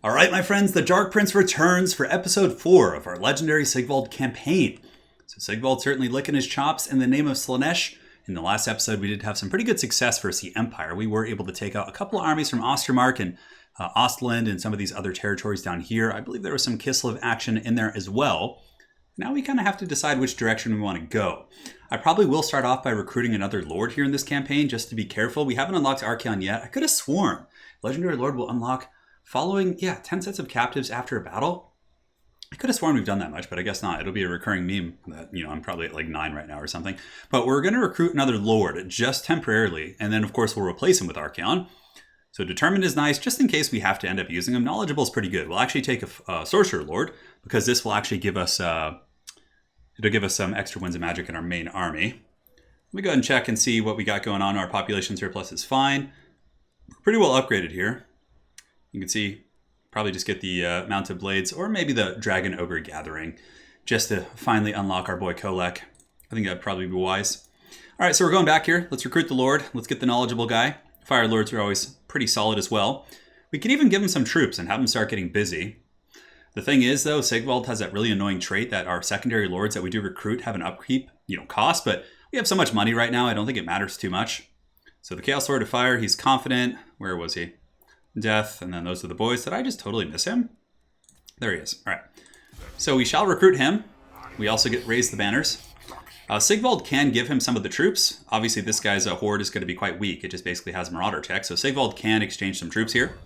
Alright, my friends, the Dark Prince returns for episode 4 of our legendary SIGVALD campaign. So SIGVALD certainly licking his chops in the name of Slaanesh. In the last episode, we did have some pretty good success versus the Empire. We were able to take out a couple of armies from Ostermark and Ostland and some of these other territories down here. I believe there was some Kislev action in there as well. Now we kind of have to decide which direction we want to go. I probably will start off by recruiting another Lord here in this campaign, just to be careful. We haven't unlocked Archaon yet. I could have sworn Legendary Lord will unlock following, 10 sets of captives after a battle. I could have sworn we've done that much, but I guess not. It'll be a recurring meme that, I'm probably at like 9 right now or something. But we're going to recruit another Lord just temporarily. And then, of course, we'll replace him with Archaon. So Determined is nice, just in case we have to end up using him. Knowledgeable is pretty good. We'll actually take a Sorcerer Lord, because this will actually give us, it'll give us some extra winds of magic in our main army. Let me go ahead and check and see what we got going on. Our population surplus is fine. We're pretty well upgraded here. You can see, probably just get the Mounted Blades, or maybe the Dragon Ogre Gathering, just to finally unlock our boy Kolak. I think that'd probably be wise. All right, so we're going back here. Let's recruit the Lord. Let's get the knowledgeable guy. Fire Lords are always pretty solid as well. We could even give him some troops and have him start getting busy. The thing is, though, SIGVALD has that really annoying trait that our secondary Lords that we do recruit have an upkeep, cost, but we have so much money right now, I don't think it matters too much. So the Chaos Lord of Fire, he's confident. Where was he? Death, and then those are the boys. Did I just totally miss him? There he is. All right. So we shall recruit him. We also get raise the banners. SIGVALD can give him some of the troops. Obviously, this guy's horde is going to be quite weak. It just basically has Marauder tech. So SIGVALD can exchange some troops here,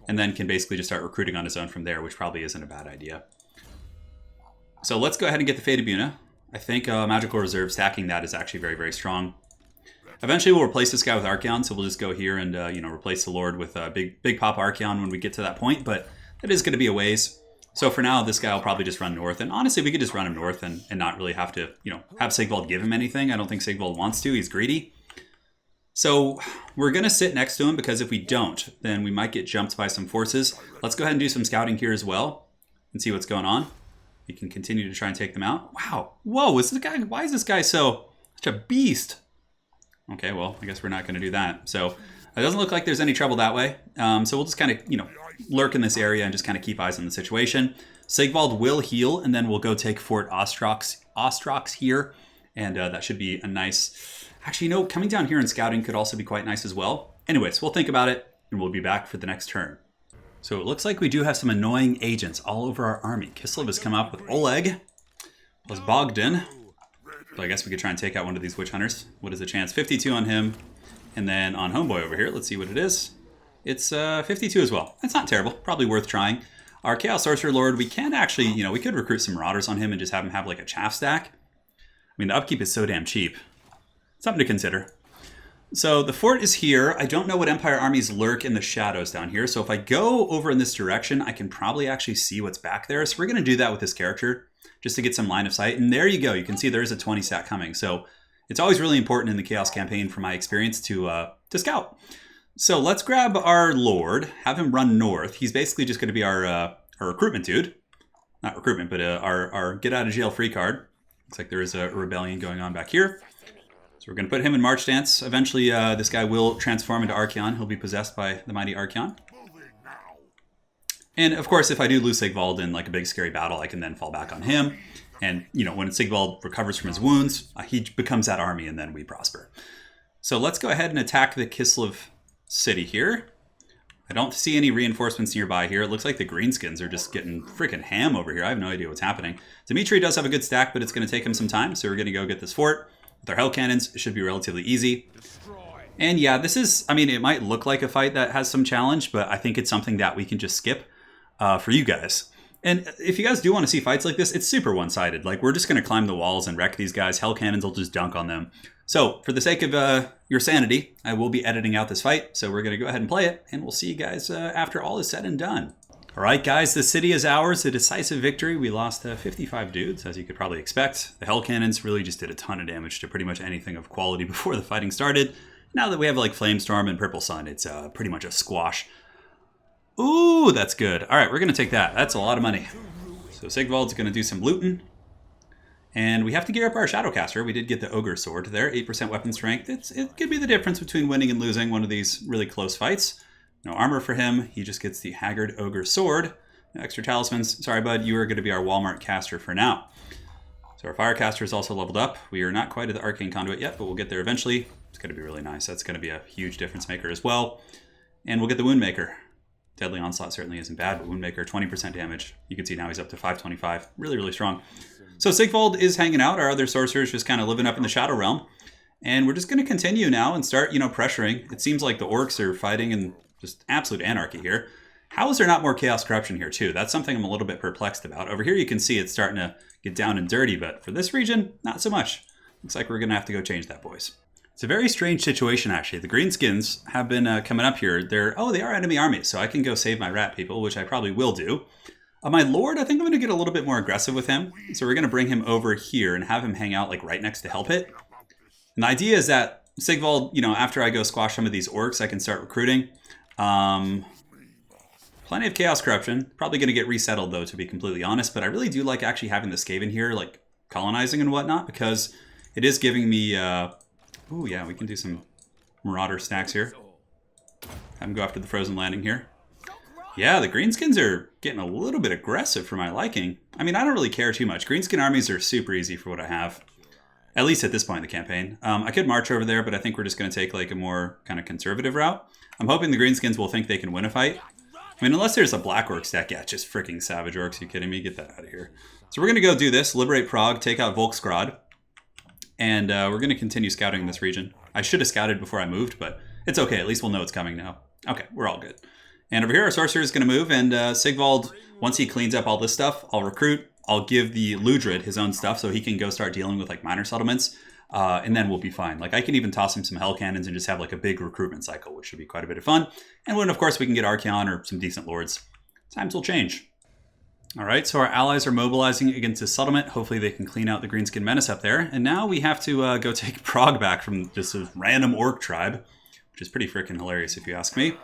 and then can basically just start recruiting on his own from there, which probably isn't a bad idea. So let's go ahead and get the Fate of Buna. I think Magical Reserve, stacking that is actually very, very strong. Eventually, we'll replace this guy with Archaon, so we'll just go here and replace the Lord with a big pop Archaon when we get to that point, but that is going to be a ways. So for now, this guy will probably just run north, and honestly, we could just run him north and not really have to, have SIGVALD give him anything. I don't think SIGVALD wants to. He's greedy. So we're going to sit next to him, because if we don't, then we might get jumped by some forces. Let's go ahead and do some scouting here as well and see what's going on. We can continue to try and take them out. Wow. Whoa, why is this guy such a beast? Okay, well, I guess we're not going to do that. So it doesn't look like there's any trouble that way. So we'll just kind of, lurk in this area and just kind of keep eyes on the situation. SIGVALD will heal, and then we'll go take Fort Ostrox here. And that should be a nice... Actually, coming down here and scouting could also be quite nice as well. Anyways, we'll think about it, and we'll be back for the next turn. So it looks like we do have some annoying agents all over our army. Kislev has come up with Oleg, plus Bogdan. So I guess we could try and take out one of these Witch Hunters. What is the chance? 52 on him. And then on Homeboy over here, let's see what it is. It's 52 as well. That's not terrible. Probably worth trying. Our Chaos Sorcerer Lord, we can actually, we could recruit some Marauders on him and just have him have like a chaff stack. I mean, the upkeep is so damn cheap. Something to consider. So the fort is here. I don't know what Empire armies lurk in the shadows down here. So if I go over in this direction, I can probably actually see what's back there. So we're going to do that with this character, just to get some line of sight. And there you go. You can see there is a 20 stat coming. So it's always really important in the Chaos campaign, from my experience, to scout. So let's grab our Lord, have him run north. He's basically just going to be our recruitment dude. Not recruitment, but our get out of jail free card. Looks like there is a rebellion going on back here. So we're going to put him in March Stance. Eventually, this guy will transform into Archaon. He'll be possessed by the mighty Archaon. And of course, if I do lose SIGVALD in like a big scary battle, I can then fall back on him. And, when SIGVALD recovers from his wounds, he becomes that army, and then we prosper. So let's go ahead and attack the Kislev city here. I don't see any reinforcements nearby here. It looks like the Greenskins are just getting freaking ham over here. I have no idea what's happening. Dimitri does have a good stack, but it's going to take him some time. So we're going to go get this fort. With our Hell Cannons, it should be relatively easy. And yeah, this is, it might look like a fight that has some challenge, but I think it's something that we can just skip for you guys. And if you guys do want to see fights like this, it's super one-sided. Like, we're just going to climb the walls and wreck these guys. Hell Cannons will just dunk on them. So, for the sake of your sanity, I will be editing out this fight. So we're going to go ahead and play it, and we'll see you guys after all is said and done. All right, guys, the city is ours. A decisive victory. We lost 55 dudes, as you could probably expect. The Hell Cannons really just did a ton of damage to pretty much anything of quality before the fighting started. Now that we have, like, Flamestorm and Purple Sun, it's pretty much a squash. Ooh, that's good. All right, we're going to take that. That's a lot of money. So SIGVALD's going to do some looting. And we have to gear up our Shadowcaster. We did get the Ogre Sword there, 8% weapon strength. It could be the difference between winning and losing one of these really close fights. No armor for him. He just gets the Haggard Ogre Sword. No extra talismans. Sorry, bud. You are going to be our Walmart caster for now. So our Firecaster is also leveled up. We are not quite at the Arcane Conduit yet, but we'll get there eventually. It's going to be really nice. That's going to be a huge difference maker as well. And we'll get the Wound Maker. Deadly Onslaught certainly isn't bad, but Wound Maker, 20% damage. You can see now he's up to 525. Really, really strong. So SIGVALD is hanging out. Our other sorcerers just kind of living up in the Shadow Realm. And we're just going to continue now and start, pressuring. It seems like the orcs are fighting in just absolute anarchy here. How is there not more Chaos Corruption here too? That's something I'm a little bit perplexed about. Over here you can see it's starting to get down and dirty, but for this region, not so much. Looks like we're going to have to go change that, boys. It's a very strange situation, actually. The Greenskins have been coming up here. They are enemy armies, so I can go save my rat people, which I probably will do. My lord, I think I'm going to get a little bit more aggressive with him. So we're going to bring him over here and have him hang out like right next to Hell Pit. And the idea is that SIGVALD, after I go squash some of these orcs, I can start recruiting. Plenty of Chaos Corruption. Probably going to get resettled, though, to be completely honest. But I really do like actually having the Skaven here, like colonizing and whatnot, because it is giving me... oh, yeah, we can do some Marauder stacks here. Have them go after the Frozen Landing here. Yeah, the Greenskins are getting a little bit aggressive for my liking. I mean, I don't really care too much. Greenskin armies are super easy for what I have. At least at this point in the campaign. I could march over there, but I think we're just going to take like a more kind of conservative route. I'm hoping the Greenskins will think they can win a fight. I mean, unless there's a Black Orc stack. Yeah, just freaking Savage Orcs. Are you kidding me? Get that out of here. So we're going to go do this. Liberate Prague. Take out Volksgrad. And we're going to continue scouting this region. I should have scouted before I moved, but it's okay. At least we'll know it's coming now. Okay, we're all good. And over here, our Sorcerer is going to move. And SIGVALD, once he cleans up all this stuff, I'll recruit. I'll give the Ludrid his own stuff so he can go start dealing with like minor settlements. And then we'll be fine. Like I can even toss him some Hell Cannons and just have like a big recruitment cycle, which should be quite a bit of fun. And when, of course, we can get Archaon or some decent lords, times will change. All right, so our allies are mobilizing against this settlement. Hopefully they can clean out the Greenskin Menace up there. And now we have to go take Prague back from just a random orc tribe, which is pretty freaking hilarious if you ask me.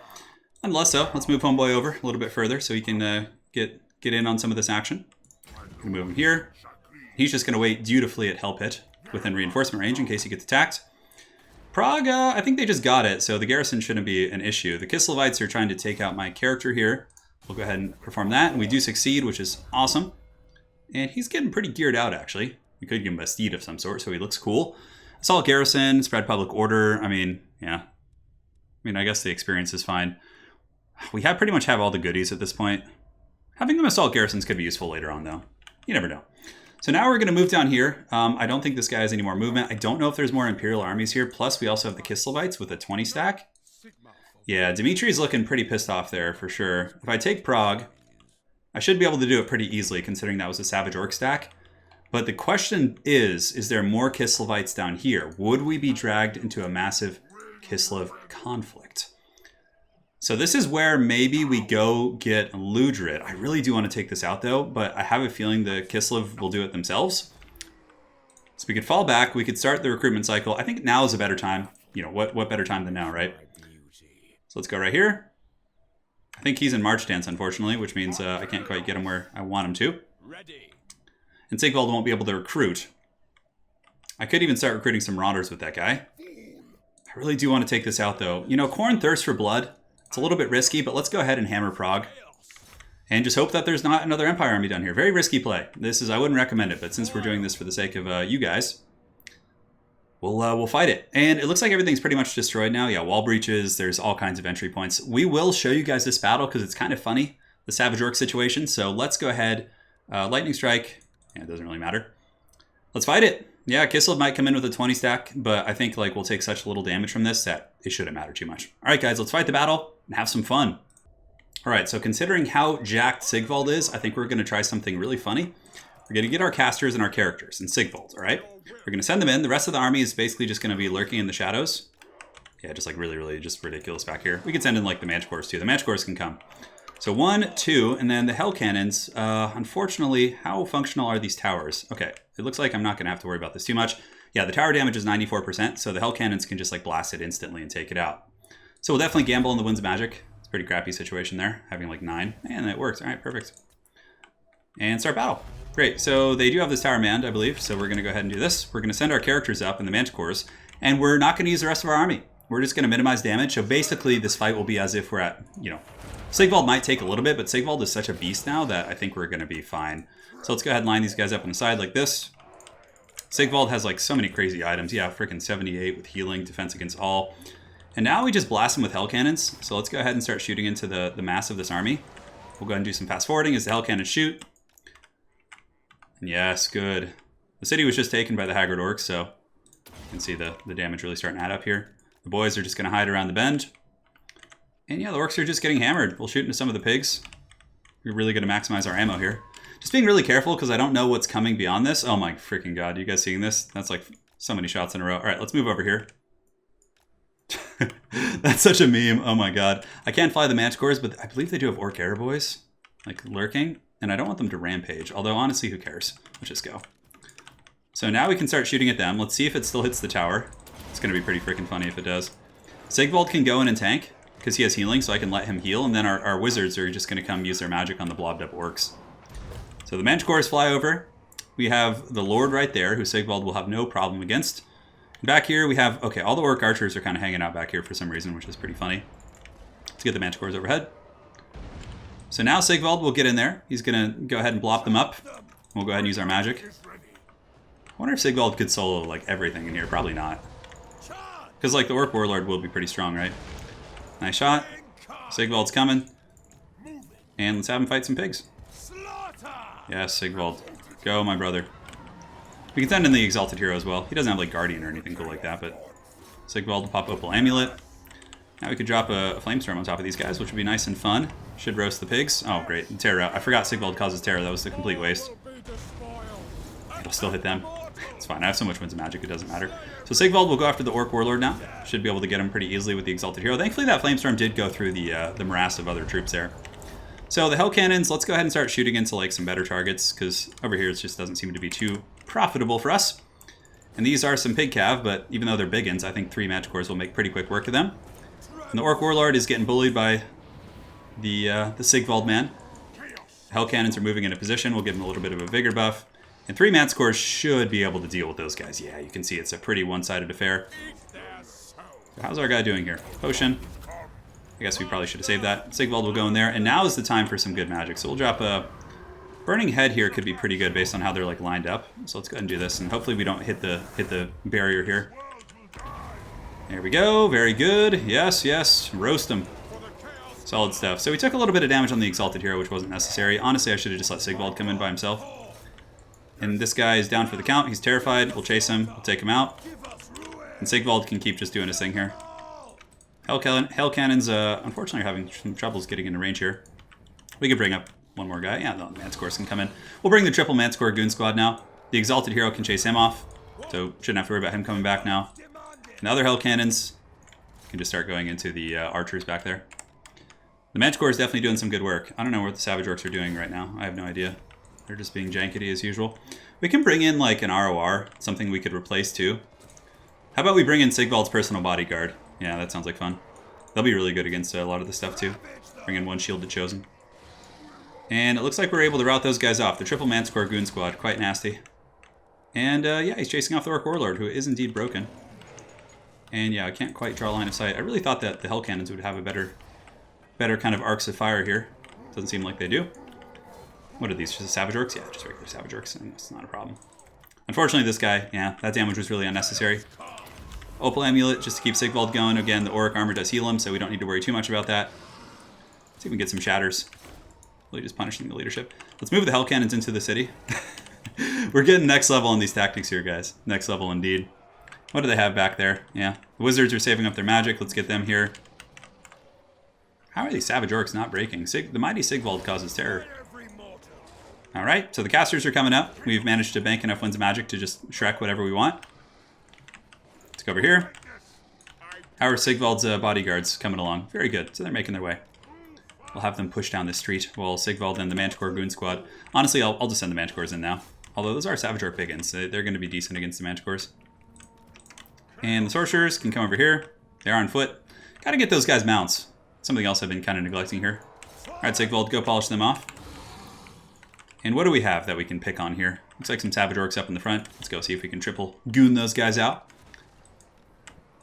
Nonetheless, so let's move Homeboy over a little bit further so he can get in on some of this action. We'll move him here. He's just going to wait dutifully at Hell Pit within reinforcement range in case he gets attacked. Prague, I think they just got it, so the garrison shouldn't be an issue. The Kislevites are trying to take out my character here. We'll go ahead and perform that, and we do succeed, which is awesome. And he's getting pretty geared out, actually. We could give him a steed of some sort, so he looks cool. Assault garrison, spread public order. I mean, yeah. I guess the experience is fine. We pretty much have all the goodies at this point. Having them assault garrisons could be useful later on, though. You never know. So now we're going to move down here. I don't think this guy has any more movement. I don't know if there's more Imperial armies here. Plus, we also have the Kislevites with a 20 stack. Yeah, Dimitri's looking pretty pissed off there for sure. If I take Prague, I should be able to do it pretty easily considering that was a Savage Orc stack. But the question is there more Kislevites down here? Would we be dragged into a massive Kislev conflict? So this is where maybe we go get Ludrid. I really do want to take this out though, but I have a feeling the Kislev will do it themselves. So we could fall back, we could start the recruitment cycle. I think now is a better time. What better time than now, right? So let's go right here. I think he's in March Stance, unfortunately, which means I can't quite get him where I want him to. And SIGVALD won't be able to recruit. I could even start recruiting some Marauders with that guy. I really do want to take this out, though. Khorne thirsts for blood. It's a little bit risky, but let's go ahead and hammer Prague. And just hope that there's not another Empire army down here. Very risky play. I wouldn't recommend it, but since we're doing this for the sake of you guys, we'll fight it. And it looks like everything's pretty much destroyed now. Yeah, wall breaches, there's all kinds of entry points. We will show you guys this battle because it's kind of funny, the Savage Orc situation. So let's go ahead. Lightning Strike. Yeah, it doesn't really matter. Let's fight it. Yeah, Kislev might come in with a 20 stack, but I think we'll take such little damage from this that it shouldn't matter too much. All right, guys, let's fight the battle and have some fun. All right, so considering how jacked SIGVALD is, I think we're going to try something really funny. We're going to get our casters and our characters in SIGVALD, all right? We're going to send them in. The rest of the army is basically just going to be lurking in the shadows. Yeah, just really, really just ridiculous back here. We could send in the Manticores too. The Manticores can come. So 1, 2, and then the Hell Cannons. Unfortunately, how functional are these towers? Okay, it looks like I'm not going to have to worry about this too much. Yeah, the tower damage is 94%, so the Hell Cannons can just blast it instantly and take it out. So we'll definitely gamble on the Wind's Magic. It's a pretty crappy situation there, having 9. And it works. All right, perfect. And start battle. Great, so they do have this tower manned, I believe, so we're going to go ahead and do this. We're going to send our characters up in the Manticores, and we're not going to use the rest of our army. we're just going to minimize damage. So basically, this fight will be as if we're at, Sigvald might take a little bit, but Sigvald is such a beast now that I think we're going to be fine. So let's go ahead and line these guys up on the side like this. Sigvald has like so many crazy items. Yeah, freaking 78 with healing, defense against all. And now we just blast them with hell cannons. So let's go ahead and start shooting into the mass of this army. We'll go ahead and do some fast forwarding as the hell cannons shoot. And yes, good. The city was just taken by the Haggard Orcs, so you can see the damage really starting to add up here. The boys are just going to hide around the bend. And yeah, the orcs are just getting hammered. We'll shoot into some of the pigs. We're really going to maximize our ammo here. Just being really careful because I don't know what's coming beyond this. Oh my freaking god, you guys seeing this? That's like so many shots in a row. All right, let's move over here. That's such a meme. Oh my god. I can't fly the manticores, but I believe they do have orc airboys, like lurking. And I don't want them to rampage. Although honestly, who cares? Let's just go. So now we can start shooting at them. Let's see if it still hits the tower. It's going to be pretty freaking funny if it does. Sigvald can go in and tank because he has healing, so I can let him heal. And then our wizards are just going to come use their magic on the blobbed up orcs. So the manticores fly over. We have the Lord right there, who Sigvald will have no problem against. And back here we have, okay, all the orc archers are kind of hanging out back here for some reason, which is pretty funny. Let's get the manticores overhead. So now Sigvald will get in there. He's going to go ahead and blop them up. We'll go ahead and use our magic. I wonder if Sigvald could solo like everything in here. Probably not. Because like the Orc Warlord will be pretty strong, right? Nice shot. Sigvald's coming. And let's have him fight some pigs. Yes, Sigvald. Go, my brother. We can send in the Exalted Hero as well. He doesn't have like Guardian or anything cool like that, but Sigvald will pop Opal Amulet. Now we could drop a Flamestorm on top of these guys, which would be nice and fun. Should roast the pigs. Oh, great. And Terror out. I forgot Sigvald causes Terror. That was the complete waste. It'll still hit them. It's fine. I have so much Winds of Magic, it doesn't matter. So Sigvald will go after the Orc Warlord now. Should be able to get him pretty easily with the Exalted Hero. Thankfully, that Flamestorm did go through the morass of other troops there. So the Hell Cannons, let's go ahead and start shooting into like some better targets, because over here it just doesn't seem to be too profitable for us. And these are some Pig Cav, but even though they're big uns, I think 3 Manticores will make pretty quick work of them. And the Orc Warlord is getting bullied by the Sigvald man. Hell Cannons are moving into position. We'll give them a little bit of a vigor buff. And 3 Manticores should be able to deal with those guys. Yeah, you can see it's a pretty one-sided affair. So how's our guy doing here? Potion. I guess we probably should have saved that. Sigvald will go in there. And now is the time for some good magic. So we'll drop a Burning Head here. Could be pretty good based on how they're like lined up. So let's go ahead and do this. And hopefully we don't hit the barrier here. There we go. Very good. Yes, yes. Roast them. Solid stuff. So we took a little bit of damage on the Exalted Hero, which wasn't necessary. Honestly, I should have just let Sigvald come in by himself. And this guy is down for the count. He's terrified. We'll chase him. We'll take him out. And Sigvald can keep just doing his thing here. Hell Cannons, unfortunately, are having some troubles getting into range here. We could bring up one more guy. Yeah, the Manticores can come in. We'll bring the triple Manticore Goon Squad now. The Exalted Hero can chase him off. So shouldn't have to worry about him coming back now. And the other Hell Cannons can just start going into the archers back there. The Manticore is definitely doing some good work. I don't know what the Savage Orcs are doing right now. I have no idea. They're just being jankety as usual. We can bring in like an ROR, something we could replace too. How about we bring in Sigvald's personal bodyguard? Yeah, that sounds like fun. They'll be really good against a lot of this stuff too. Bring in one shielded chosen. And it looks like we're able to rout those guys off. The triple Manticore Goon Squad, quite nasty. And yeah, he's chasing off the Orc Warlord, who is indeed broken. And yeah, I can't quite draw a line of sight. I really thought that the Hell Cannons would have a better kind of arcs of fire here. Doesn't seem like they do. What are these, just Savage Orcs? Yeah, just regular Savage Orcs, and it's not a problem. Unfortunately, this guy, yeah, that damage was really unnecessary. Opal Amulet, just to keep Sigvald going. Again, the Auric Armor does heal him, so we don't need to worry too much about that. Let's see if we can get some shatters. Really just punishing the leadership. Let's move the Hell Cannons into the city. We're getting next level on these tactics here, guys. Next level indeed. What do they have back there? Yeah, the Wizards are saving up their magic. Let's get them here. How are these Savage Orcs not breaking? The mighty Sigvald causes terror. Alright, so the casters are coming up. We've managed to bank enough Winds of Magic to just Shrek whatever we want. Let's go over here. How are Sigvald's bodyguards coming along? Very good, so they're making their way. We'll have them push down this street while Sigvald and the Manticore Goon Squad. Honestly, I'll just send the Manticores in now. Although those are Savage Orc big-ins, so they're going to be decent against the Manticores. And the Sorcerers can come over here. They're on foot. Gotta get those guys mounts. Something else I've been kind of neglecting here. Alright, Sigvald, go polish them off. And what do we have that we can pick on here? Looks like some Savage Orcs up in the front. Let's go see if we can triple goon those guys out.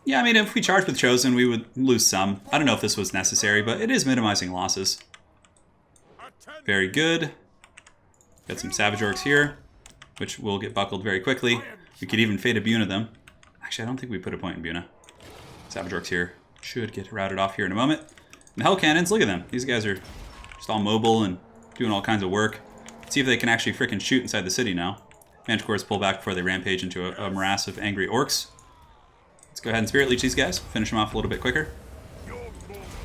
Yeah, I mean, if we charge with Chosen, we would lose some. I don't know if this was necessary, but it is minimizing losses. Very good. Got some Savage Orcs here, which will get buckled very quickly. We could even Fate of Buna them. Actually, I don't think we put a point in Buna. Savage Orcs here should get routed off here in a moment. And the Hell Cannons, look at them. These guys are just all mobile and doing all kinds of work. Let's see if they can actually freaking shoot inside the city now. Manticores pull back before they rampage into a morass of angry orcs. Let's go ahead and Spirit Leech these guys. Finish them off a little bit quicker.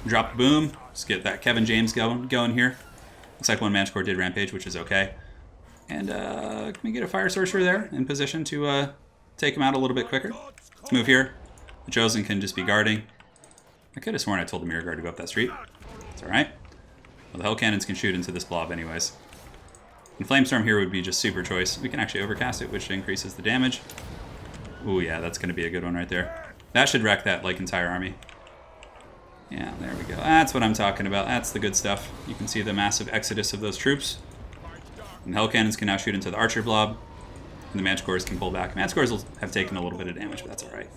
Drop the boom. Let's get that Kevin James going here. Looks like one Manticore did rampage, which is okay. And can we get a Fire Sorcerer there in position to take him out a little bit quicker? Let's move here. The Chosen can just be guarding. I could have sworn I told the Mirror Guard to go up that street. It's alright. Well, the Hell Cannons can shoot into this blob anyways. And Flamestorm here would be just super choice. We can actually overcast it, which increases the damage. Ooh, yeah, that's going to be a good one right there. That should wreck that like entire army. Yeah, there we go. That's what I'm talking about. That's the good stuff. You can see the massive exodus of those troops. And the Hell Cannons can now shoot into the Archer blob. And the Manticores can pull back. Manticores will have taken a little bit of damage, but that's alright.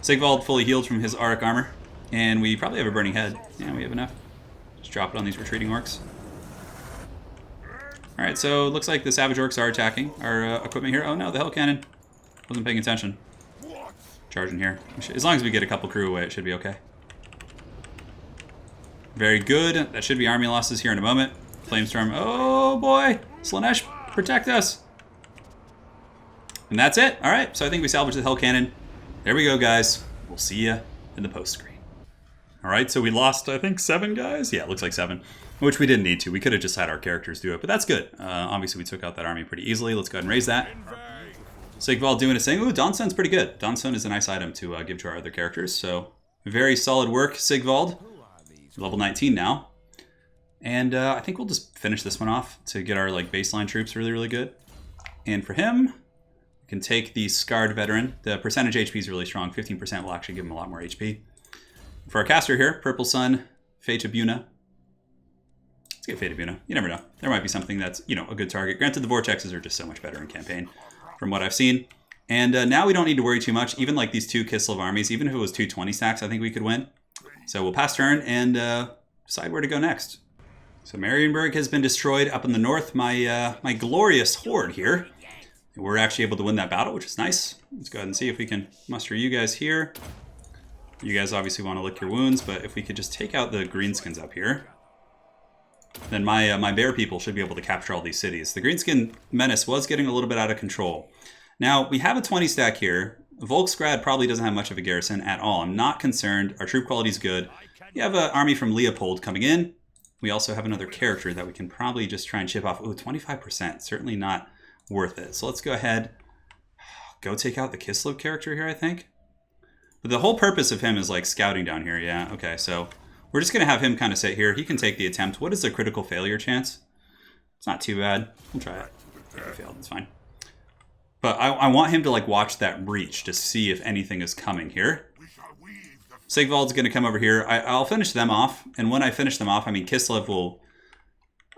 SIGVALD fully healed from his Auric armor. And we probably have a Burning Head. Yeah, we have enough. Just drop it on these retreating orcs. Alright, so it looks like the Savage Orcs are attacking our equipment here. Oh no, the Hell Cannon. Wasn't paying attention. Charging here. As long as we get a couple crew away, it should be okay. Very good. That should be army losses here in a moment. Flamestorm. Oh boy! Slaanesh, protect us! And that's it. Alright, so I think we salvaged the Hell Cannon. There we go, guys. We'll see ya in the post screen. Alright, so we lost, I think, 7 guys? Yeah, it looks like 7. Which we didn't need to. We could have just had our characters do it, but that's good. Obviously, we took out that army pretty easily. Let's go ahead and raise that. SIGVALD doing his thing. Ooh, Dawnstone's pretty good. Dawnstone is a nice item to give to our other characters, so very solid work, SIGVALD. Level 19 now. And I think we'll just finish this one off to get our like baseline troops really, really good. And for him, we can take the Scarred Veteran. The percentage HP is really strong. 15% will actually give him a lot more HP. For our caster here, Purple Sun, Fate of Buna. Let's get Fate of Buna. You never know. There might be something that's, you know, a good target. Granted, the Vortexes are just so much better in campaign from what I've seen. And now we don't need to worry too much. Even like these 2 Kislev armies, even if it was 220 stacks, I think we could win. So we'll pass turn and decide where to go next. So Marienburg has been destroyed up in the north. My glorious horde here. We're actually able to win that battle, which is nice. Let's go ahead and see if we can muster you guys here. You guys obviously want to lick your wounds, but if we could just take out the greenskins up here, then my bear people should be able to capture all these cities. The greenskin menace was getting a little bit out of control. Now, we have a 20 stack here. Volksgrad probably doesn't have much of a garrison at all. I'm not concerned. Our troop quality is good. We have an army from Leopold coming in. We also have another character that we can probably just try and chip off. Ooh, 25%. Certainly not worth it. So let's go ahead. Go take out the Kislev character here, I think. But the whole purpose of him is like scouting down here. Yeah, okay. So we're just going to have him kind of sit here. He can take the attempt. What is the critical failure chance? It's not too bad. We'll try it. Yeah, I failed. It's fine. But I want him to like watch that breach to see if anything is coming here. SIGVALD's going to come over here. I'll finish them off. And when I finish them off, I mean, Kislev will...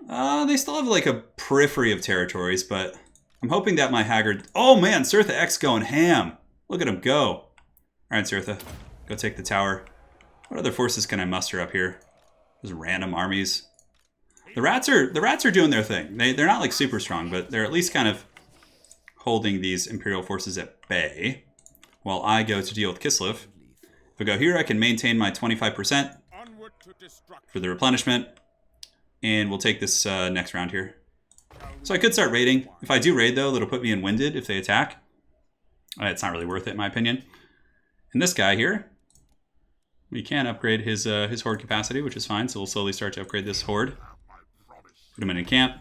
they still have like a periphery of territories, but I'm hoping that my Haggard... Oh man, Cirtha X going ham. Look at him go. All right, Cirtha. Go take the tower. What other forces can I muster up here? Those random armies. The rats are doing their thing. They're not like super strong, but they're at least kind of holding these Imperial forces at bay while I go to deal with Kislev. If I go here, I can maintain my 25% for the replenishment, and we'll take this next round here. So I could start raiding. If I do raid, though, that'll put me in winded if they attack. It's not really worth it, in my opinion. And this guy here, we can upgrade his horde capacity, which is fine, so we'll slowly start to upgrade this horde. Put him in camp.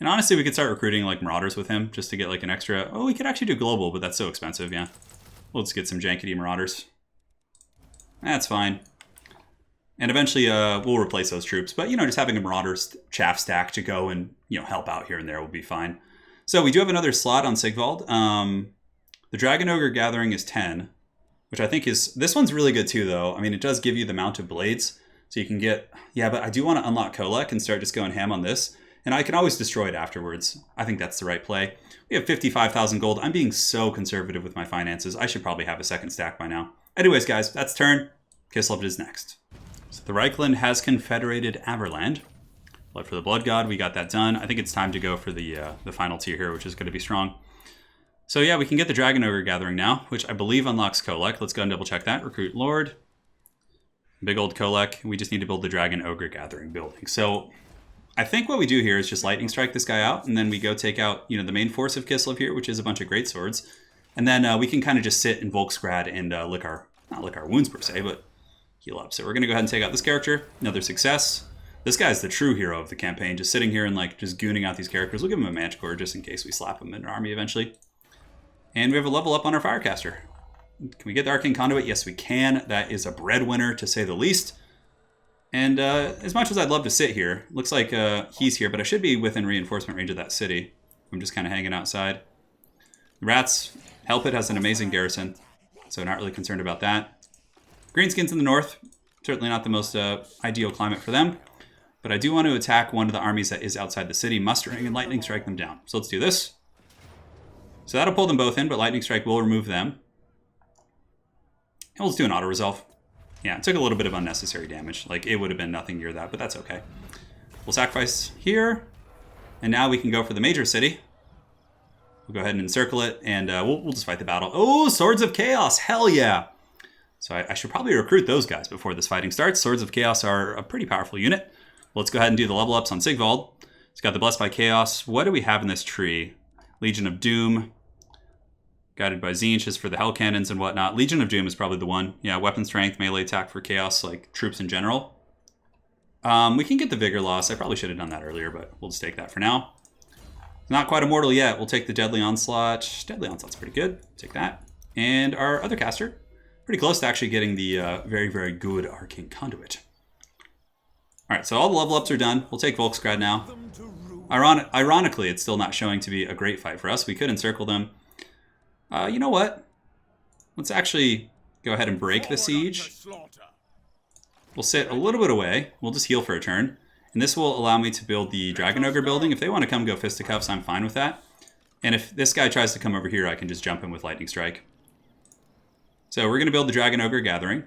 And honestly, we could start recruiting like Marauders with him, just to get like an extra... Oh, we could actually do global, but that's so expensive, yeah. We'll just get some jankety Marauders. That's fine. And eventually we'll replace those troops. But, you know, just having a Marauders chaff stack to go and, you know, help out here and there will be fine. So we do have another slot on SIGVALD. The Dragon Ogre Gathering is 10, which I think is... This one's really good too, though. I mean, it does give you the Mount of Blades, so you can get... Yeah, but I do want to unlock Kolak and start just going ham on this. And I can always destroy it afterwards. I think that's the right play. We have 55,000 gold. I'm being so conservative with my finances. I should probably have a second stack by now. Anyways, guys, that's turn. Kislev is next. So the Reichland has confederated Averland. Blood for the Blood God, we got that done. I think it's time to go for the final tier here, which is going to be strong. So yeah, we can get the Dragon Ogre Gathering now, which I believe unlocks Kolak. Let's go and double check that. Recruit Lord. Big old Kolak. We just need to build the Dragon Ogre Gathering building. So I think what we do here is just Lightning Strike this guy out, and then we go take out, the main force of Kislev here, which is a bunch of great swords. And then we can kind of just sit in Volksgrad and not lick our wounds per se, but heal up. So we're going to go ahead and take out this character. Another success. This guy's the true hero of the campaign, just sitting here and just gooning out these characters. We'll give him a Manticore just in case we slap him in an army eventually. And we have a level up on our Firecaster. Can we get the Arcane Conduit? Yes, we can. That is a breadwinner, to say the least. And as much as I'd love to sit here, looks like he's here, but I should be within reinforcement range of that city. I'm just kind of hanging outside. The Rats, Helpit has an amazing garrison, so not really concerned about that. Greenskins in the north, certainly not the most ideal climate for them, but I do want to attack one of the armies that is outside the city, mustering and Lightning Strike them down. So let's do this. So that'll pull them both in, but Lightning Strike will remove them. And we'll just do an auto-resolve. Yeah, it took a little bit of unnecessary damage. It would have been nothing near that, but that's okay. We'll sacrifice here, and now we can go for the major city. We'll go ahead and encircle it, and we'll just fight the battle. Oh, Swords of Chaos! Hell yeah! So I should probably recruit those guys before this fighting starts. Swords of Chaos are a pretty powerful unit. Let's go ahead and do the level ups on Sigvald. It's got the Blessed by Chaos. What do we have in this tree? Legion of Doom. Guided by Tzeentch is for the Hell Cannons and whatnot. Legion of Doom is probably the one. Yeah, weapon strength, melee attack for Chaos, troops in general. We can get the Vigor Loss. I probably should have done that earlier, but we'll just take that for now. Not quite immortal yet. We'll take the Deadly Onslaught. Deadly Onslaught's pretty good. Take that. And our other caster. Pretty close to actually getting the very, very good Arcane Conduit. Alright, so all the level ups are done. We'll take Volksgrad now. Ironically, it's still not showing to be a great fight for us. We could encircle them. You know what? Let's actually go ahead and break the siege. We'll sit a little bit away. We'll just heal for a turn. And this will allow me to build the Dragon Ogre building. If they want to come go fisticuffs, I'm fine with that. And if this guy tries to come over here, I can just jump in with Lightning Strike. So we're going to build the Dragon Ogre Gathering,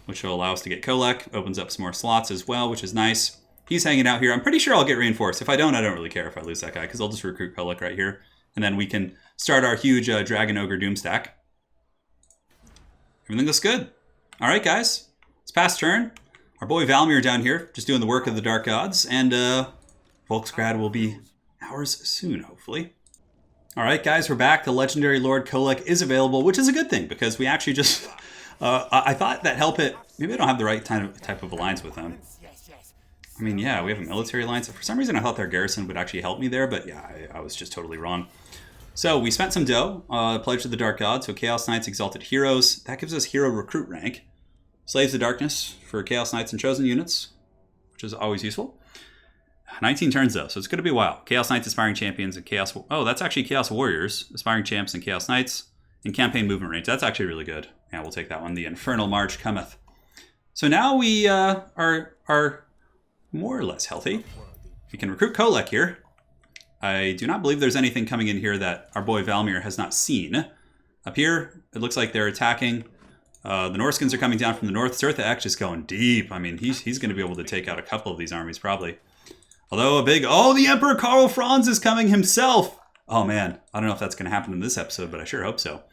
which will allow us to get Kolak. Opens up some more slots as well, which is nice. He's hanging out here. I'm pretty sure I'll get reinforced. If I don't really care if I lose that guy, because I'll just recruit Kolak right here. And then we can start our huge Dragon Ogre Doom stack. Everything looks good. All right, guys. It's past turn. Our boy Valmir down here, just doing the work of the Dark Gods. And Volksgrad will be ours soon, hopefully. All right, guys, we're back. The legendary Lord Kolak is available, which is a good thing, because we actually just... I thought that Helpit... Maybe I don't have the right type of alliance with them. I mean, yeah, we have a military alliance. For some reason, I thought their garrison would actually help me there, but yeah, I was just totally wrong. So we spent some dough, pledged to the Dark God, so Chaos Knights, Exalted Heroes. That gives us Hero Recruit rank. Slaves of Darkness for Chaos Knights and Chosen units, which is always useful. 19 turns, though, so it's going to be a while. Chaos Knights, Aspiring Champions, and Chaos... Oh, that's actually Chaos Warriors, Aspiring Champs, and Chaos Knights. And Campaign Movement Range. That's actually really good. Yeah, we'll take that one. The Infernal March cometh. So now we are more or less healthy. We can recruit Kolak here. I do not believe there's anything coming in here that our boy Valmir has not seen. Up here, it looks like they're attacking. The Norskins are coming down from the north. Sirtha Ek just going deep. I mean, he's going to be able to take out a couple of these armies, probably. Although a big... Oh, the Emperor KARL FRANZ is coming himself! Oh, man. I don't know if that's going to happen in this episode, but I sure hope so.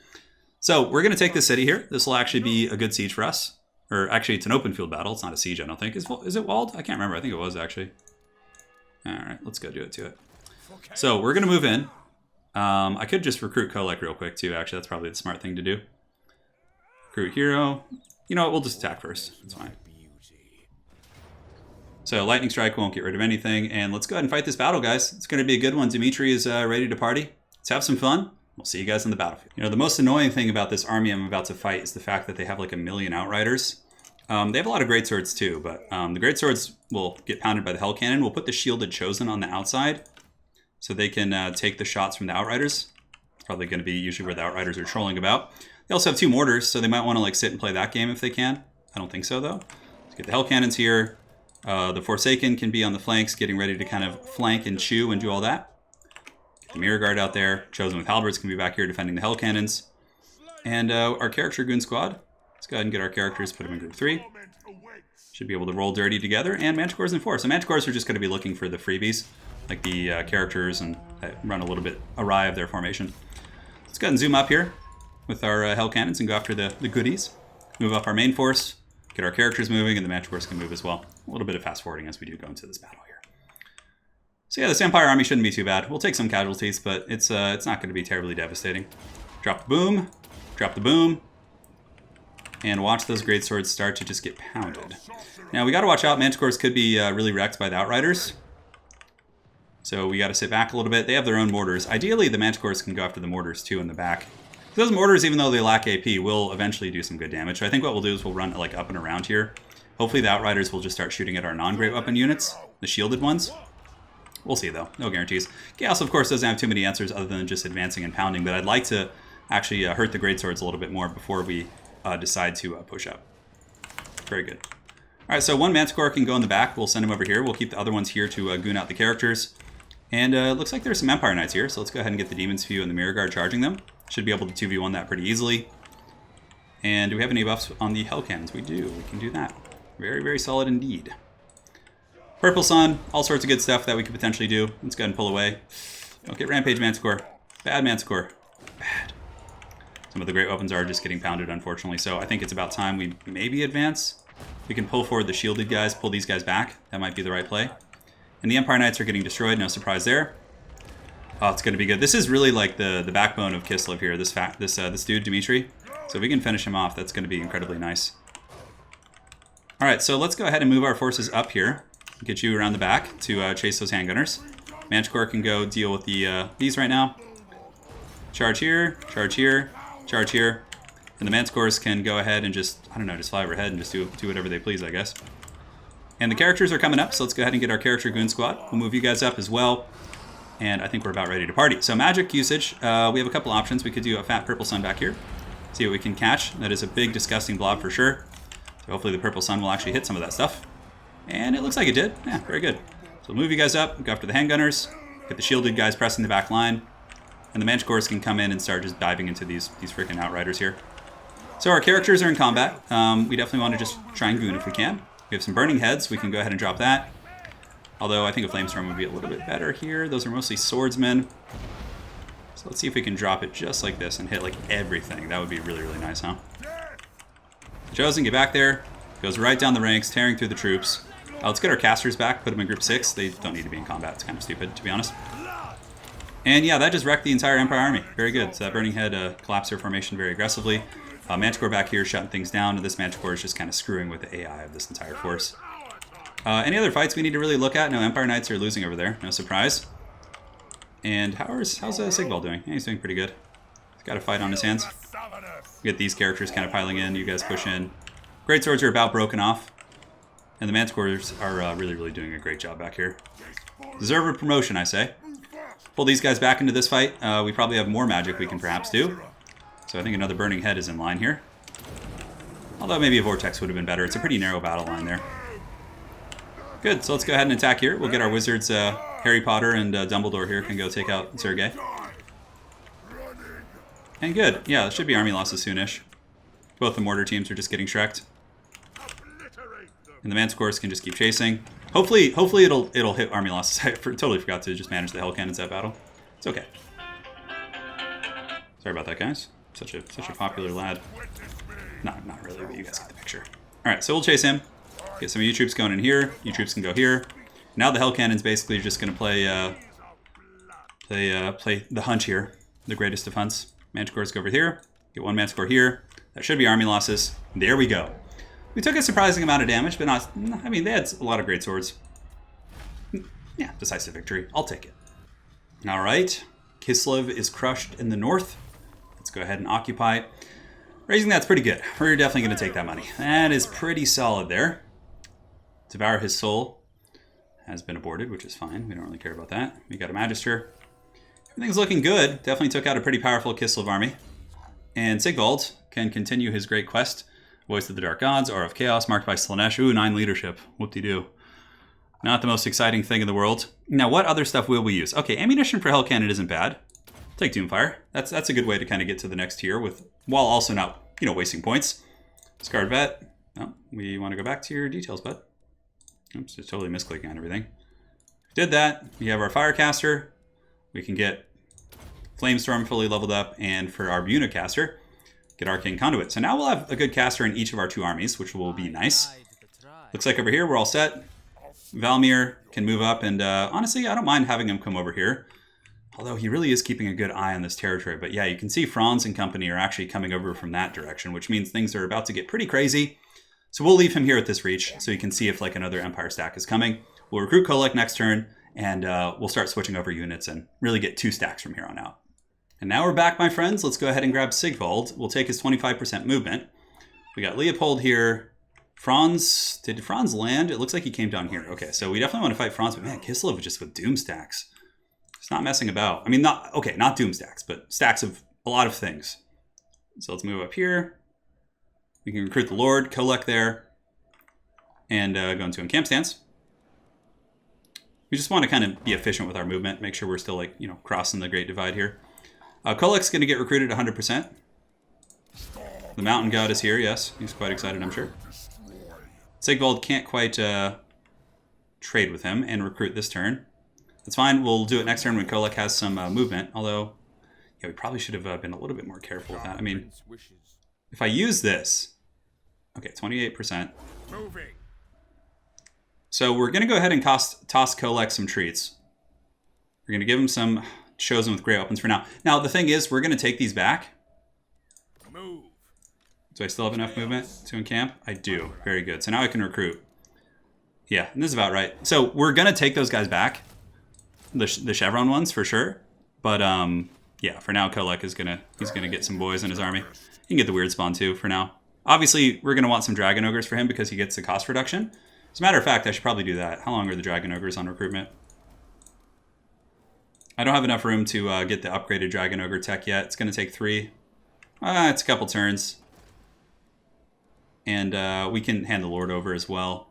So, we're going to take this city here. This will actually be a good siege for us. Or, actually, it's an open field battle. It's not a siege, I don't think. Is it walled? I can't remember. I think it was, actually. Alright, let's go do it to it. So, we're going to move in. I could just recruit Kolak real quick, too, actually. That's probably the smart thing to do. Recruit hero. You know what? We'll just attack first. That's fine. So, Lightning Strike won't get rid of anything. And let's go ahead and fight this battle, guys. It's going to be a good one. Dimitri is ready to party. Let's have some fun. We'll see you guys on the battlefield. You know, the most annoying thing about this army I'm about to fight is the fact that they have like 1 million Outriders. They have a lot of greatswords too, but the greatswords will get pounded by the Hell Cannon. We'll put the Shielded Chosen on the outside so they can take the shots from the Outriders. It's probably going to be usually where the Outriders are trolling about. They also have 2 mortars, so they might want to like sit and play that game if they can. I don't think so though. Let's get the Hell Cannons here. The Forsaken can be on the flanks, getting ready to kind of flank and chew and do all that. Get the Mirror Guard out there. Chosen with Halberds can be back here defending the Hell Cannons. And our character goon squad. Let's go ahead and get our characters, put them in group 3. Should be able to roll dirty together. And Manticores in 4. So Manticores are just going to be looking for the freebies, like the characters and run a little bit awry of their formation. Let's go ahead and zoom up here with our Hell Cannons and go after the goodies. Move up our main force, get our characters moving, and the Manticores can move as well. A little bit of fast forwarding as we do go into this battle here. So yeah, this Empire army shouldn't be too bad. We'll take some casualties, but it's not going to be terribly devastating. Drop the boom, drop the boom, and watch those greatswords start to just get pounded. Now we got to watch out. Manticores could be really wrecked by the Outriders. So we got to sit back a little bit. They have their own mortars. Ideally, the Manticores can go after the mortars too in the back. Those mortars, even though they lack AP, will eventually do some good damage. So I think what we'll do is we'll run like up and around here. Hopefully the Outriders will just start shooting at our non-great weapon units, the shielded ones. We'll see though, no guarantees. Chaos of course doesn't have too many answers other than just advancing and pounding, but I'd like to actually hurt the greatswords a little bit more before we decide to push up. Very good. All right, so one Manticore can go in the back. We'll send him over here. We'll keep the other ones here to goon out the characters. And it looks like there's some Empire Knights here, so let's go ahead and get the Demon's View and the Mirror Guard charging them. Should be able to 2v1 that pretty easily. And do we have any buffs on the Hell Cannons? We do. We can do that. Very, very solid indeed. Purple Sun, all sorts of good stuff that we could potentially do. Let's go ahead and pull away. Okay, Rampage Manticore. Bad Manticore. Bad. Some of the great weapons are just getting pounded, unfortunately. So I think it's about time we maybe advance. We can pull forward the shielded guys, pull these guys back. That might be the right play. And the Empire Knights are getting destroyed. No surprise there. Oh, it's going to be good. This is really like the backbone of Kislev here. This dude, Dimitri. So if we can finish him off, that's going to be incredibly nice. All right, so let's go ahead and move our forces up here. Get you around the back to chase those handgunners. Manticore can go deal with these right now. Charge here, charge here, charge here. And the Manticores can go ahead and just, I don't know, just fly overhead and just do whatever they please, I guess. And the characters are coming up, so let's go ahead and get our character goon squad. We'll move you guys up as well. And I think we're about ready to party. So magic usage, we have a couple options. We could do a fat purple sun back here. See what we can catch. That is a big, disgusting blob for sure. So hopefully the purple sun will actually hit some of that stuff. And it looks like it did. Yeah, very good. So we'll move you guys up, go after the handgunners, get the shielded guys pressing the back line. And the Manticores can come in and start just diving into these freaking Outriders here. So our characters are in combat. We definitely want to just try and goon if we can. We have some burning heads. We can go ahead and drop that. Although I think a flamestorm would be a little bit better here. Those are mostly swordsmen. So let's see if we can drop it just like this and hit like everything. That would be really, really nice, huh? Chosen, get back there. Goes right down the ranks, tearing through the troops. Let's get our casters back, put them in group 6. They don't need to be in combat. It's kind of stupid, to be honest. And yeah, that just wrecked the entire Empire army. Very good. So that Burning Head collapsed their formation very aggressively. Manticore back here shutting things down, and this Manticore is just kind of screwing with the AI of this entire force. Any other fights we need to really look at? No, Empire Knights are losing over there. No surprise. And how's SIGVALD doing? Yeah, he's doing pretty good. He's got a fight on his hands. Get these characters kind of piling in. You guys push in. Great swords are about broken off. And the Manticores are really, really doing a great job back here. Deserve a promotion, I say. Pull these guys back into this fight. We probably have more magic we can perhaps do. So I think another Burning Head is in line here. Although maybe a Vortex would have been better. It's a pretty narrow battle line there. Good, so let's go ahead and attack here. We'll get our wizards, Harry Potter and Dumbledore here can go take out Sergei. And good, yeah, it should be army losses soonish. Both the mortar teams are just getting shreked. And the Manticores can just keep chasing. Hopefully it'll hit army losses. I totally forgot to just manage the Hell Cannons that battle. It's okay. Sorry about that, guys. Such a popular lad. Not really, but you guys get the picture. All right, so we'll chase him. Get some of you troops going in here. You troops can go here. Now the Hell Cannon's basically just going to play the hunt here. The greatest of hunts. Manticores go over here. Get one Manticore here. That should be army losses. There we go. We took a surprising amount of damage, but not... I mean, they had a lot of great swords. Yeah, decisive victory. I'll take it. All right. Kislev is crushed in the north. Let's go ahead and occupy. Raising that's pretty good. We're definitely going to take that money. That is pretty solid there. Devour his soul has been aborted, which is fine. We don't really care about that. We got a Magister. Everything's looking good. Definitely took out a pretty powerful Kislev army. And SIGVALD can continue his great quest. Voice of the Dark Gods, Aura of Chaos, marked by Slaanesh. Ooh, 9 leadership. Whoop-de-doo. Not the most exciting thing in the world. Now, what other stuff will we use? Okay, ammunition for Hell Cannon isn't bad. Take Doomfire. That's a good way to kind of get to the next tier while also not, wasting points. Scarred Vet. No, we want to go back to your details, bud. Oops, just totally misclicking on everything. Did that. We have our Firecaster. We can get Flamestorm fully leveled up, and for our Bunicaster, get Arcane Conduit. So now we'll have a good caster in each of our 2 armies, which will be nice. Looks like over here we're all set. Valmir can move up, and honestly, I don't mind having him come over here. Although he really is keeping a good eye on this territory. But yeah, you can see Franz and company are actually coming over from that direction, which means things are about to get pretty crazy. So we'll leave him here at this reach so you can see if like another Empire stack is coming. We'll recruit Kolak next turn, and we'll start switching over units and really get 2 stacks from here on out. And now we're back, my friends. Let's go ahead and grab Sigvald. We'll take his 25% movement. We got Leopold here. Franz, did Franz land? It looks like he came down here. Okay, so we definitely want to fight Franz, but man, Kislev just with Doom stacks. It's not messing about. I mean, not Doom stacks, but stacks of a lot of things. So let's move up here. We can recruit the Lord, Kolak there, and go into encamp stance. We just want to kind of be efficient with our movement, make sure we're still like, crossing the Great Divide here. Kolak's going to get recruited 100%. The Mountain God is here, yes. He's quite excited, I'm sure. Sigvald can't quite trade with him and recruit this turn. That's fine. We'll do it next turn when Kolak has some movement. Although, yeah, we probably should have been a little bit more careful with that. I mean, if I use this... Okay, 28%. So we're going to go ahead and toss Kolak some treats. We're going to give him some Chosen with great weapons for now. Now, the thing is, we're going to take these back. Do I still have enough movement to encamp? I do. Very good. So now I can recruit. Yeah, and this is about right. So we're going to take those guys back. The Chevron ones, for sure. But, yeah, for now, Kolak is he's going to get some boys in his army. He can get the Weird Spawn, too, for now. Obviously, we're going to want some Dragon Ogres for him because he gets the cost reduction. As a matter of fact, I should probably do that. How long are the Dragon Ogres on recruitment? I don't have enough room to get the upgraded Dragon Ogre tech yet. It's going to take 3. It's a couple turns. And we can hand the Lord over as well.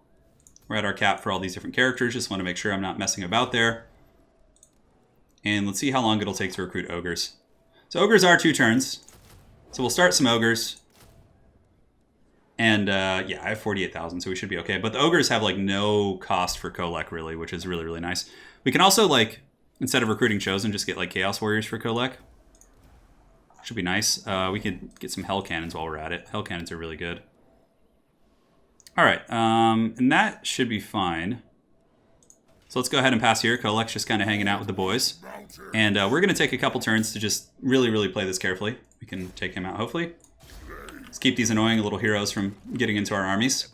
We're at our cap for all these different characters. Just want to make sure I'm not messing about there. And let's see how long it'll take to recruit Ogres. So Ogres are 2 turns. So we'll start some Ogres. And yeah, I have 48,000, so we should be okay. But the Ogres have like no cost for Kolak, really, which is really, really nice. We can also, like, instead of recruiting Chosen, just get like Chaos Warriors for Kolak. Should be nice. We could get some Hell Cannons while we're at it. Hell Cannons are really good. All right, and that should be fine. So let's go ahead and pass here. Kolak's just kind of hanging out with the boys. And we're going to take a couple turns to just really, really play this carefully. We can take him out, hopefully. Let's keep these annoying little heroes from getting into our armies.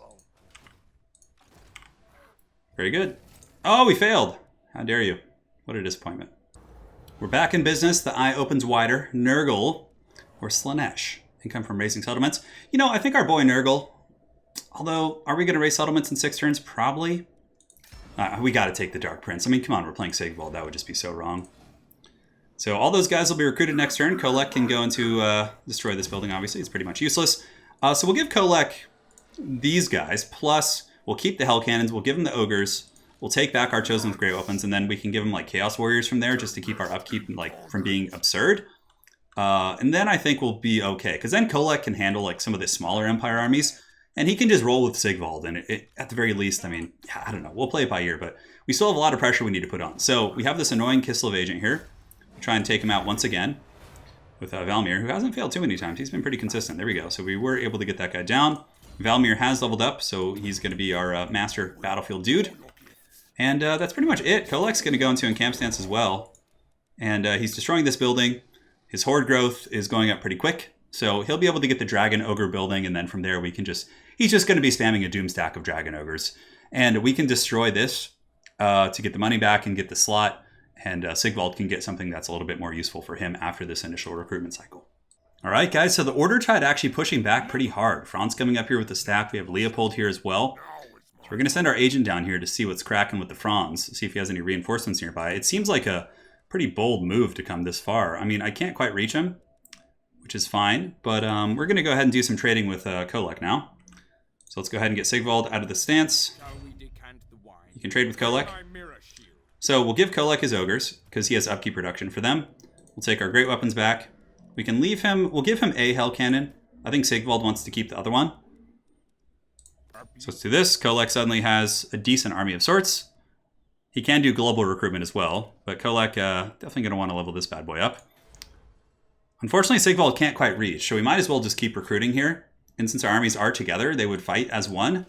Very good. Oh, we failed. How dare you. What a disappointment. We're back in business. The eye opens wider. Nurgle or Slaanesh. Income from raising settlements. You know, I think our boy Nurgle, although, are we going to raise settlements in 6 turns? Probably. We got to take the Dark Prince. I mean, come on, we're playing Sigvald. That would just be so wrong. So all those guys will be recruited next turn. Kolak can go into destroy this building, obviously. It's pretty much useless. So we'll give Kolak these guys, plus we'll keep the Hell Cannons. We'll give him the Ogres. We'll take back our Chosen with Great Weapons, and then we can give him like Chaos Warriors from there just to keep our upkeep like from being absurd. And then I think we'll be okay. Because then Kolak can handle like some of the smaller Empire armies. And he can just roll with Sigvald, and at the very least, I mean, I don't know. We'll play it by ear, but we still have a lot of pressure we need to put on. So we have this annoying Kislev agent here. We'll try and take him out once again with Valmir, who hasn't failed too many times. He's been pretty consistent. There we go. So we were able to get that guy down. Valmir has leveled up, so he's going to be our master battlefield dude. And that's pretty much it. Kolak's going to go into encamp stance as well. And he's destroying this building. His horde growth is going up pretty quick. So he'll be able to get the Dragon Ogre building, and then from there we can just... He's just going to be spamming a Doom stack of Dragon Ogres. And we can destroy this to get the money back and get the slot. And Sigvald can get something that's a little bit more useful for him after this initial recruitment cycle. All right, guys, so the Order tried actually pushing back pretty hard. Franz coming up here with the stack. We have Leopold here as well. So we're going to send our agent down here to see what's cracking with the Franz, see if he has any reinforcements nearby. It seems like a pretty bold move to come this far. I mean, I can't quite reach him, which is fine. But we're going to go ahead and do some trading with Kolak now. So let's go ahead and get Sigvald out of the stance. You can trade with Kolak. So we'll give Kolak his Ogres, because he has upkeep reduction for them. We'll take our great weapons back. We can leave him, we'll give him a hell cannon. I think Sigvald wants to keep the other one. So let's do this. Kolak suddenly has a decent army of sorts. He can do global recruitment as well, but Kolak definitely going to want to level this bad boy up. Unfortunately, Sigvald can't quite reach, so we might as well just keep recruiting here. And since our armies are together, they would fight as one.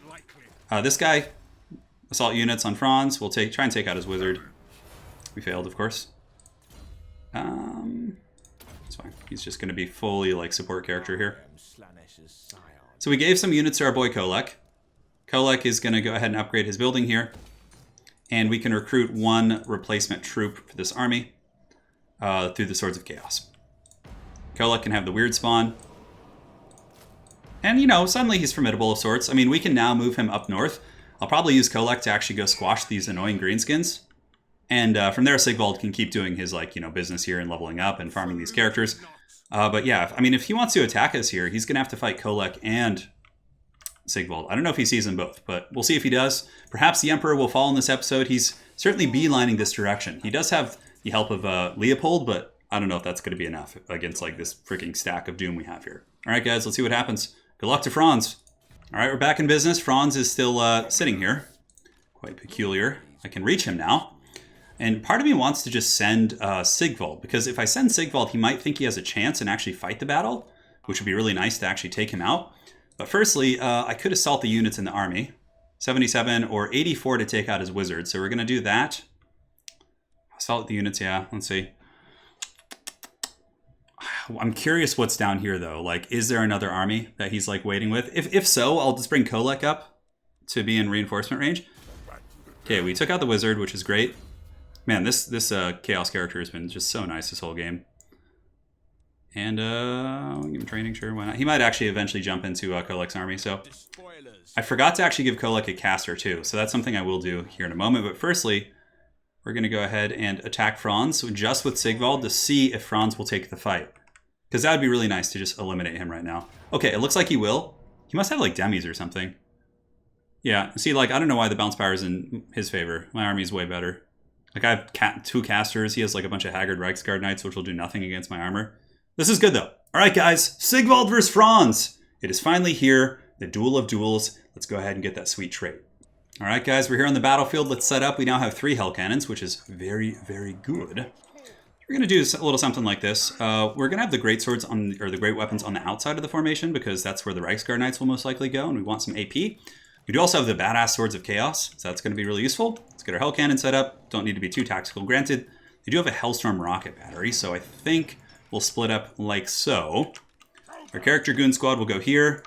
This guy, assault units on FRANZ. We'll try and take out his wizard. We failed, of course. It's fine. He's just going to be fully like support character here. So we gave some units to our boy Kolak. Kolak is going to go ahead and upgrade his building here. And we can recruit one replacement troop for this army through the Swords of Chaos. Kolak can have the weird spawn. And, you know, suddenly he's formidable of sorts. I mean, we can now move him up north. I'll probably use Kolak to actually go squash these annoying greenskins. And from there, Sigvald can keep doing his, like, you know, business here and leveling up and farming these characters. But yeah, I mean, if he wants to attack us here, he's going to have to fight Kolak and Sigvald. I don't know if he sees them both, but we'll see if he does. Perhaps the Emperor will fall in this episode. He's certainly beelining this direction. He does have the help of Leopold, but I don't know if that's going to be enough against, like, this freaking stack of doom we have here. All right, guys, let's see what happens. Good luck to FRANZ. All right, we're back in business. FRANZ is still sitting here. Quite peculiar. I can reach him now. And part of me wants to just send Sigvald, because if I send Sigvald, he might think he has a chance and actually fight the battle, which would be really nice to actually take him out. But firstly, I could assault the units in the army. 77 or 84 to take out his wizard. So we're going to do that. Assault the units, yeah. Let's see. I'm curious what's down here, though. Like, is there another army that he's, like, waiting with? If so, I'll just bring Kolak up to be in reinforcement range. Okay, we took out the wizard, which is great. Man, this Chaos character has been just so nice this whole game. And, we'll give him training, sure, why not? He might actually eventually jump into Kolak's army, so... I forgot to actually give Kolak a caster, too, so that's something I will do here in a moment. But firstly, we're going to go ahead and attack FRANZ just with Sigvald to see if FRANZ will take the fight. Because that would be really nice to just eliminate him right now. Okay, it looks like he will. He must have, like, demis or something. Yeah, see, like, I don't know why the bounce power is in his favor. My army is way better. Like, I have two casters. He has, like, a bunch of Haggard Reichsguard Knights, which will do nothing against my armor. This is good, though. All right, guys. Sigvald versus FRANZ. It is finally here. The Duel of Duels. Let's go ahead and get that sweet trait. All right, guys. We're here on the battlefield. Let's set up. We now have 3 Hell Cannons, which is very, very good. We're going to do a little something like this. We're going to have the Great Swords on, or the Great Weapons on the outside of the formation, because that's where the Reichsguard Knights will most likely go, and we want some AP. We do also have the badass Swords of Chaos, so that's going to be really useful. Let's get our Hell Cannon set up. Don't need to be too tactical. Granted, they do have a Hellstorm rocket battery, so I think we'll split up like so. Our Character Goon Squad will go here.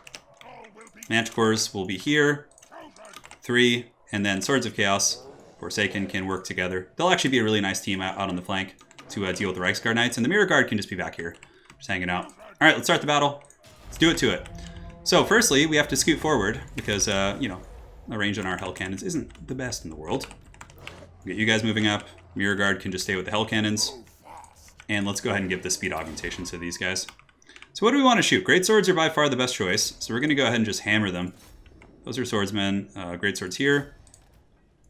Manticores will be here. 3, and then Swords of Chaos, Forsaken can work together. They'll actually be a really nice team out on the flank to deal with the Reichsguard Knights, and the Mirror Guard can just be back here, just hanging out. All right, let's start the battle. Let's do it to it. So firstly, we have to scoot forward because, you know, the range on our Hell Cannons isn't the best in the world. We'll get you guys moving up. Mirror Guard can just stay with the Hell Cannons. And let's go ahead and give the speed augmentations to these guys. So what do we want to shoot? Great Swords are by far the best choice, so we're going to go ahead and just hammer them. Those are swordsmen. Great Swords here,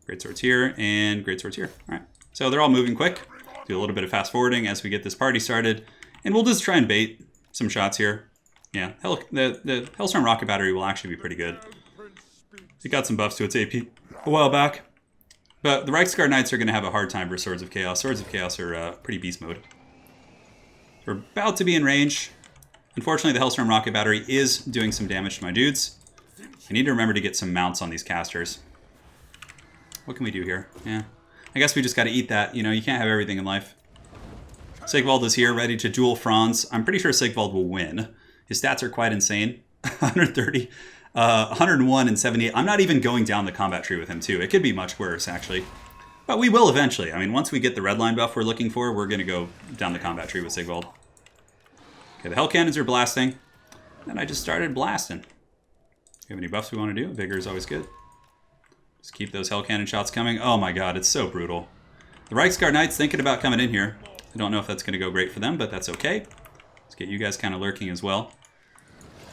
Great Swords here, and Great Swords here. All right, so they're all moving quick. Do a little bit of fast forwarding as we get this party started, and we'll just try and bait some shots here. Yeah, the Hellstorm rocket battery will actually be pretty good. It got some buffs to its AP a while back, but the Reichsguard Knights are going to have a hard time for Swords of Chaos. Swords of Chaos are pretty beast mode. We're about to be in range. Unfortunately, the Hellstorm rocket battery is doing some damage to my dudes. I need to remember to get some mounts on these casters. What can we do here? Yeah. I guess we just got to eat that. You know, you can't have everything in life. Sigvald is here, ready to duel FRANZ. I'm pretty sure Sigvald will win. His stats are quite insane. 130, 101, and 78. I'm not even going down the combat tree with him, too. It could be much worse, actually. But we will eventually. I mean, once we get the red line buff we're looking for, we're going to go down the combat tree with Sigvald. Okay, the Hell Cannons are blasting. And I just started blasting. Do you have any buffs we want to do? Vigor is always good. Just keep those Hell Cannon shots coming. Oh my god, it's so brutal. The Reichsguard Knights thinking about coming in here. I don't know if that's going to go great for them, but that's okay. Let's get you guys kind of lurking as well.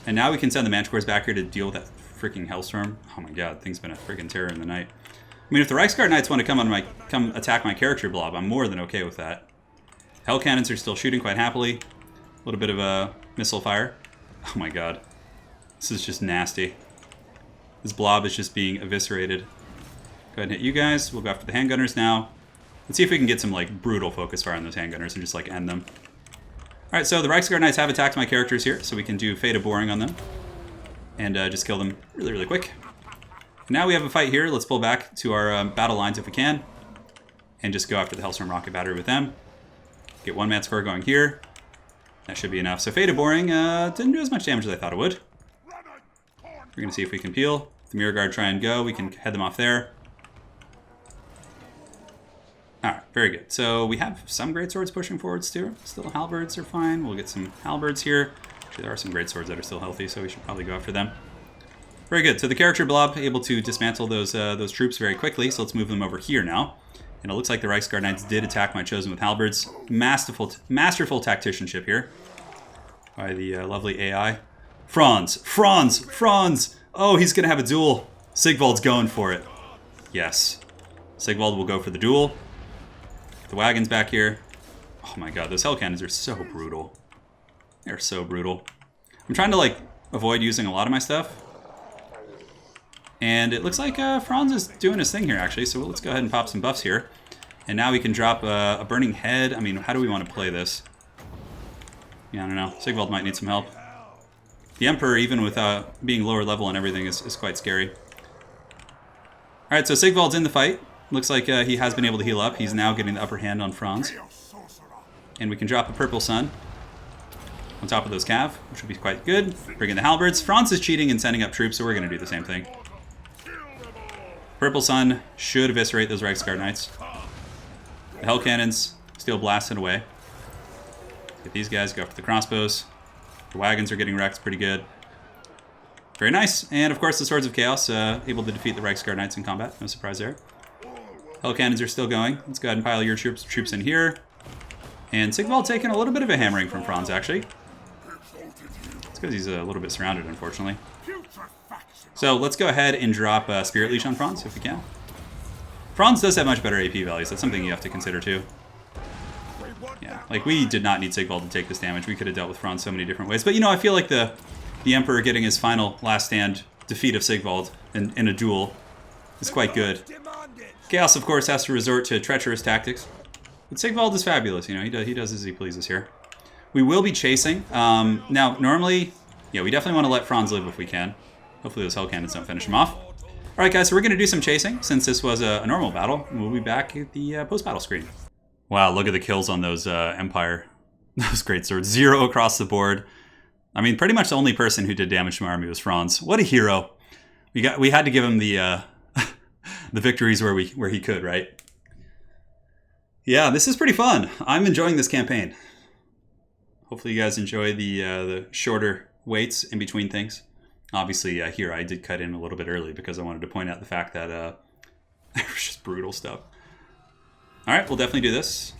And now we can send the Manticores back here to deal with that freaking Hellstorm. Oh my god, thing's been a freaking terror in the night. I mean, if the Reichsguard Knights want to come attack my character blob, I'm more than okay with that. Hell cannons are still shooting quite happily. A little bit of a missile fire. Oh my god. This is just nasty. This blob is just being eviscerated. Go ahead and hit you guys. We'll go after the handgunners now. Let's see if we can get some like brutal focus fire on those handgunners and just like end them. Alright, so the Reiksguard Knights have attacked my characters here, so we can do Fate of Boring on them. And just kill them really, really quick. Now we have a fight here. Let's pull back to our battle lines if we can. And just go after the Hellstorm Rocket Battery with them. Get one mat score going here. That should be enough. So Fate of Boring didn't do as much damage as I thought it would. We're going to see if we can peel. If the Mirror Guard try and go, we can head them off there. Alright, very good. So we have some great swords pushing forwards too. Still halberds are fine. We'll get some halberds here. Actually, there are some great swords that are still healthy, so we should probably go after them. Very good. So the character blob able to dismantle those troops very quickly. So let's move them over here now. And it looks like the Reiksguard Knights did attack my Chosen with halberds. Masterful tacticianship here by the lovely AI. FRANZ! FRANZ! FRANZ! Oh, he's going to have a duel. SIGVALD's going for it. Yes. SIGVALD will go for the duel. The wagon's back here. Oh my god, those hell cannons are so brutal. They're so brutal. I'm trying to like avoid using a lot of my stuff. And it looks like FRANZ is doing his thing here, actually. So let's go ahead and pop some buffs here. And now we can drop a Burning Head. I mean, how do we want to play this? Yeah, I don't know. SIGVALD might need some help. The Emperor, even with being lower level and everything, is quite scary. Alright, so SIGVALD's in the fight. Looks like he has been able to heal up. He's now getting the upper hand on FRANZ. And we can drop a Purple Sun on top of those cav, which would be quite good. Bring in the halberds. FRANZ is cheating and sending up troops, so we're going to do the same thing. Purple Sun should eviscerate those Reiksguard Knights. The Hell Cannons still blasting away. Get these guys, go after the crossbows. The wagons are getting wrecked pretty good. Very nice. And of course the Swords of Chaos able to defeat the Reiksguard Knights in combat. No surprise there. Hell Cannons are still going. Let's go ahead and pile your troops in here. And SIGVALD taking a little bit of a hammering from FRANZ, actually. It's because he's a little bit surrounded, unfortunately. So let's go ahead and drop Spirit Leash on FRANZ if we can. FRANZ does have much better AP values. That's something you have to consider too. Yeah, like we did not need SIGVALD to take this damage. We could have dealt with FRANZ so many different ways. But you know, I feel like the Emperor getting his final last stand defeat of SIGVALD in a duel is quite good. Chaos, of course, has to resort to treacherous tactics. But SIGVALD is fabulous. You know, he does as he pleases here. We will be chasing. Now, normally, yeah, we definitely want to let FRANZ live if we can. Hopefully those hell cannons don't finish him off. Alright guys, so we're going to do some chasing since this was a normal battle. We'll be back at the post-battle screen. Wow, look at the kills on those Empire. Those great swords. 0 across the board. I mean, pretty much the only person who did damage to my army was FRANZ. What a hero. We had to give him the the victories where he could, right? Yeah, this is pretty fun. I'm enjoying this campaign. Hopefully you guys enjoy the shorter waits in between things. Obviously, here I did cut in a little bit early because I wanted to point out the fact that there was just brutal stuff. All right, we'll definitely do this.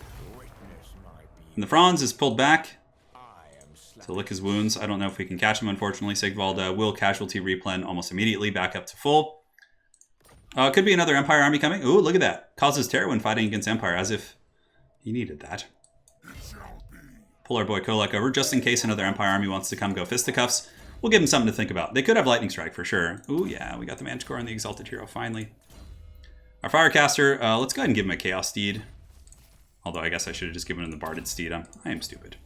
And the FRANZ is pulled back to lick his wounds. I don't know if we can catch him, unfortunately. SIGVALD will casualty replen almost immediately, back up to full. Could be another Empire army coming. Ooh, look at that. Causes terror when fighting against Empire, as if he needed that. Pull our boy Kolak over, just in case another Empire army wants to come go fisticuffs. We'll give him something to think about. They could have Lightning Strike for sure. Ooh, yeah, we got the Manticore and the Exalted Hero, finally. Our Firecaster, let's go ahead and give him a Chaos Steed. Although I guess I should have just given him the Barded Steed. I am stupid.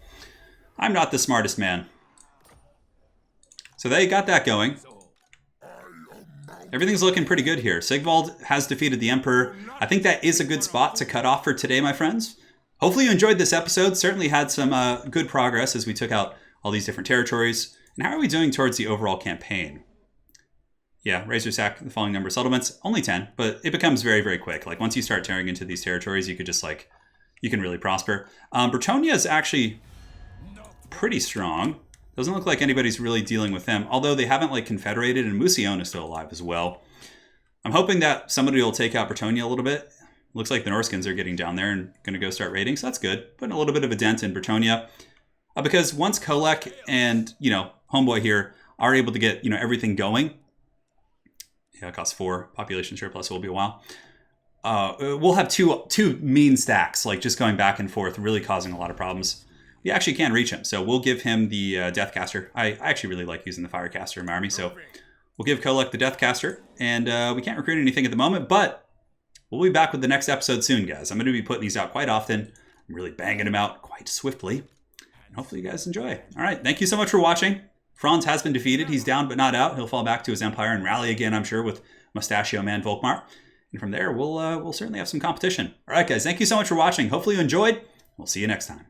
I'm not the smartest man. So they got that going. Everything's looking pretty good here. SIGVALD has defeated the Emperor. I think that is a good spot to cut off for today, my friends. Hopefully you enjoyed this episode. Certainly had some good progress as we took out all these different territories. And how are we doing towards the overall campaign? Yeah, Razor Sack, the following number of settlements, only 10, but it becomes very, very quick. Like once you start tearing into these territories, you could just like, you can really prosper. Bretonnia is actually pretty strong. Doesn't look like anybody's really dealing with them, although they haven't like confederated, and Mucione is still alive as well. I'm hoping that somebody will take out Bretonnia a little bit. Looks like the Norskins are getting down there and going to go start raiding, so that's good. Putting a little bit of a dent in Bretonnia. Because once Kolak and, you know, Homeboy here are able to get, you know, everything going. Yeah, it costs 4. Population surplus will be a while. we'll have two mean stacks, like just going back and forth, really causing a lot of problems. We actually can reach him, so we'll give him the Deathcaster. I actually really like using the Firecaster in my army, so we'll give Kolak the Deathcaster, and we can't recruit anything at the moment, but we'll be back with the next episode soon, guys. I'm going to be putting these out quite often. I'm really banging them out quite swiftly, and hopefully you guys enjoy. All right, thank you so much for watching. Franz has been defeated. He's down but not out. He'll fall back to his empire and rally again, I'm sure, with Mustachio Man Volkmar. And from there, we'll certainly have some competition. All right, guys, thank you so much for watching. Hopefully you enjoyed. We'll see you next time.